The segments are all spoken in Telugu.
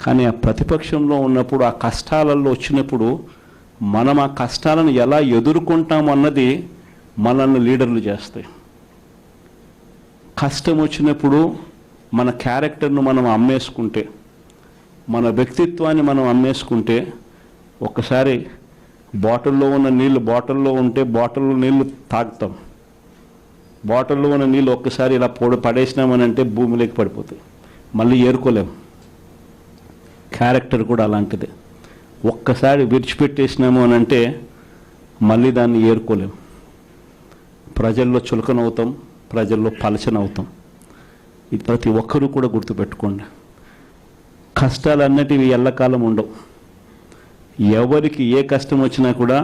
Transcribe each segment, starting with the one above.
కానీ ఆ ప్రతిపక్షంలో ఉన్నప్పుడు ఆ కష్టాలలో వచ్చినప్పుడు మనం ఆ కష్టాలను ఎలా ఎదుర్కొంటాం అన్నది మనల్ని లీడర్లు చేస్తాయి. కష్టం వచ్చినప్పుడు మన క్యారెక్టర్ను మనం అమ్మేసుకుంటే, మన వ్యక్తిత్వాన్ని మనం అమ్మేసుకుంటే, ఒక్కసారి బాటిల్లో ఉన్న నీళ్ళు బాటిల్లో ఉంటే బాటిల్లో నీళ్ళు తాగుతాం. బాటిల్లో ఉన్న నీళ్ళు ఒక్కసారి ఇలా పడేసినామనంటే భూమిలోకి పడిపోతాయి, మళ్ళీ ఏరుకోలేం. క్యారెక్టర్ కూడా అలాంటిదే. ఒక్కసారి విడిచిపెట్టేసినాము అని అంటే మళ్ళీ దాన్ని ఏరుకోలేం. ప్రజల్లో చులకనవుతాం, ప్రజల్లో పలచనవుతాం. ఇది ప్రతి ఒక్కరూ కూడా గుర్తుపెట్టుకోండి. కష్టాలన్నిటివి ఎల్లకాలం ఉండవు. ఎవరికి ఏ కష్టం వచ్చినా కూడా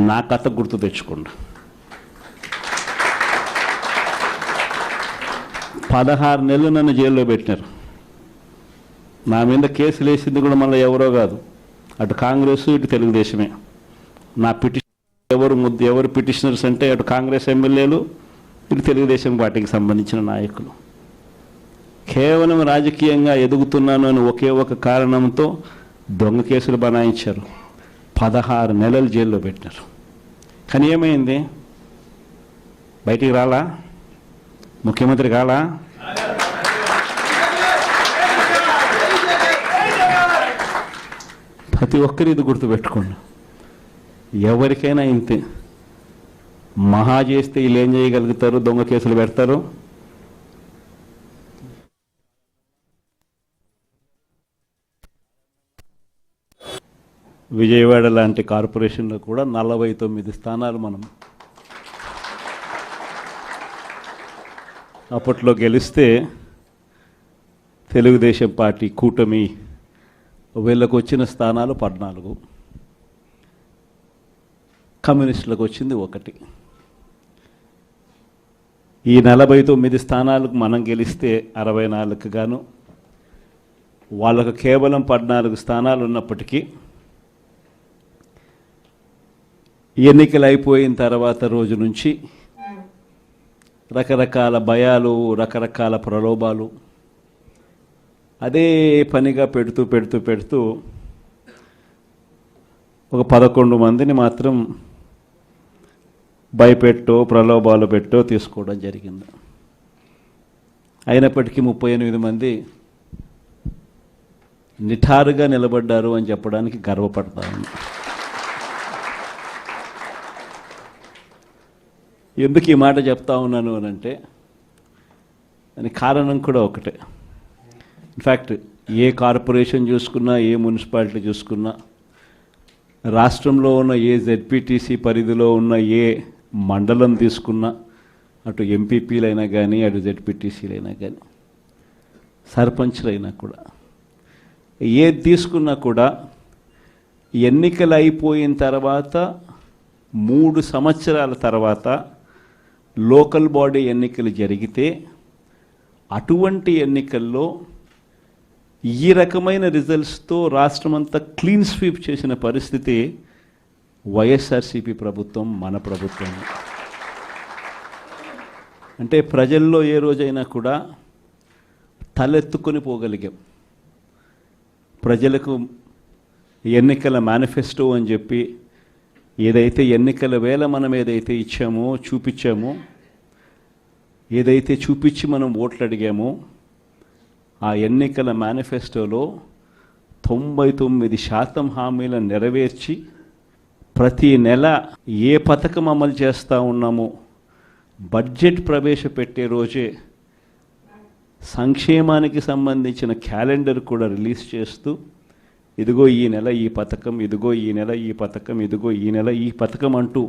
నా కథ గుర్తు తెచ్చుకోండి. 16 నెలలు నన్ను జైల్లో పెట్టినారు. నా మీద కేసులు వేసింది కూడా మళ్ళీ ఎవరో కాదు, అటు కాంగ్రెస్ ఇటు తెలుగుదేశమే. నా పిటిషన్ ఎవరు పిటిషనర్స్ అంటే అటు కాంగ్రెస్ ఎమ్మెల్యేలు, ఇటు తెలుగుదేశం పార్టీకి సంబంధించిన నాయకులు. కేవలం రాజకీయంగా ఎదుగుతున్నాను అని ఒకే ఒక కారణంతో దొంగ కేసులు బనాయించారు. 16 నెలలు జైల్లో పెట్టినారు. కానీ ఏమైంది? బయటికి రాలా? ముఖ్యమంత్రి కాలా? ప్రతి ఒక్కరు ఇది గుర్తుపెట్టుకోండి. ఎవరికైనా ఇంతే. మహా చేస్తే వీళ్ళు ఏం చేయగలుగుతారు? దొంగ కేసులు పెడతారు. విజయవాడ లాంటి కార్పొరేషన్లో కూడా 49 స్థానాలు మనం అప్పట్లో గెలిస్తే, తెలుగుదేశం పార్టీ కూటమి వీళ్ళకు వచ్చిన స్థానాలు 14, కమ్యూనిస్టులకు వచ్చింది 1. ఈ 49 స్థానాలకు మనం గెలిస్తే 64కు గాను వాళ్ళకు కేవలం 14 స్థానాలు ఉన్నప్పటికీ ఎన్నికలు అయిపోయిన తర్వాత రోజు నుంచి రకరకాల భయాలు, రకరకాల ప్రలోభాలు అదే పనిగా పెడుతూ ఒక 11 మందిని మాత్రం భయపెట్టో ప్రలోభాలు పెట్టో తీసుకోవడం జరిగింది. అయినప్పటికీ 38 మంది నిఠారుగా నిలబడ్డారు అని చెప్పడానికి గర్వపడతాను. ఎందుకు ఈ మాట చెప్తా ఉన్నాను అని అంటే, దానికి కారణం కూడా ఒకటే. ఇన్ఫ్యాక్ట్ ఏ కార్పొరేషన్ చూసుకున్నా, ఏ మున్సిపాలిటీ చూసుకున్నా, రాష్ట్రంలో ఉన్న ఏ జెడ్పీటీసీ పరిధిలో ఉన్న ఏ మండలం తీసుకున్నా, అటు ఎంపీపీలైనా కానీ, అటు జెడ్పీటీసీలైనా కానీ, సర్పంచ్లైనా కూడా, ఏది తీసుకున్నా కూడా ఎన్నికలు అయిపోయిన తర్వాత 3 సంవత్సరాల తర్వాత లోకల్ బాడీ ఎన్నికలు జరిగితే, అటువంటి ఎన్నికల్లో ఈ రకమైన రిజల్ట్స్తో రాష్ట్రమంతా క్లీన్ స్వీప్ చేసిన పరిస్థితి వైఎస్ఆర్సీపీ ప్రభుత్వం, మన ప్రభుత్వం. అంటే ప్రజల్లో ఏ రోజైనా కూడా తలెత్తుకొని పోగలిగాం. ప్రజలకు ఎన్నికల మేనిఫెస్టో అని చెప్పి ఏదైతే ఎన్నికల వేళ మనం ఏదైతే ఇచ్చామో, చూపించామో, ఏదైతే చూపించి మనం ఓట్లు అడిగామో, ఆ ఎన్నికల మేనిఫెస్టోలో 99% హామీలను నెరవేర్చి ప్రతి నెల ఏ పథకం అమలు చేస్తూ ఉన్నామో బడ్జెట్ ప్రవేశపెట్టే రోజే సంక్షేమానికి సంబంధించిన క్యాలెండర్ కూడా రిలీజ్ చేస్తూ, ఇదిగో ఈ నెల ఈ పథకం, ఇదిగో ఈ నెల ఈ పథకం, ఇదిగో ఈ నెల ఈ పథకం అంటూ